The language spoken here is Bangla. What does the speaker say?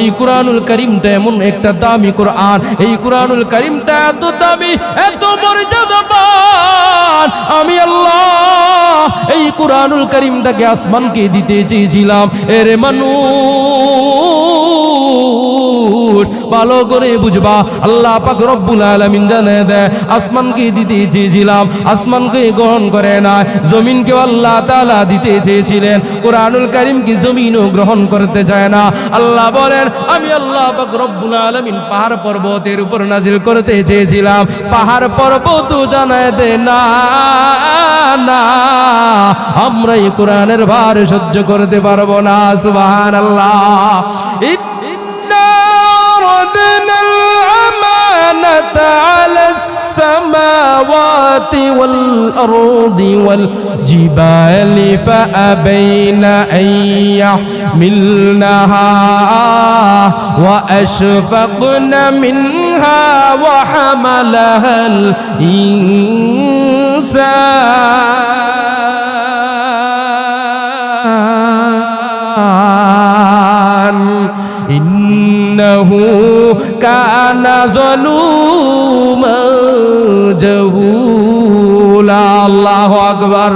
এই কুরআনুল কারীমটা এমন একটা দামি কুরআন, এই কুরআনুল কারীমটা এত দামি, এত মর্যাদাবান। আমি আল্লাহ এই কুরআনুল কারীমটাকে আসমানকে দিতে চেয়েছিলাম। এরে মানুষ ভালো করে বুঝবা, আল্লাহ পাক রব্বুল আলামিন জানে দেয় আসমানকে দিতে চেয়েছিলাম, আসমানকে গ্রহণ করে না। জমিনকে আল্লাহ তাআলা দিতে চেয়েছিলেন, কুরআনুল কারীমকে জমিনও গ্রহণ করতে চায় না। আল্লাহ বলেন আমি আল্লাহ পাক রব্বুল আলামিন পাহাড় পর্বতের উপর নাজিল করতে চেয়েছিলাম, পাহাড় পর্বত জানায় দে না না আমরা এই কোরআনের ভার সহ্য করতে পারবো না। সুবহানাল্লাহ। ইন্না আরাদনা আল-আমানাতা আলাস সামাওয়াতি ওয়াল আরদি ওয়াল জিবালি ফাআবাইনা আন ইয়াহমিলনাহা ওয়া আশফাকনা মিনহা ওয়া হামালাহাল ইনসান ইন্নাহু কানা যালুমান জাহুলা। আল্লাহু আকবার।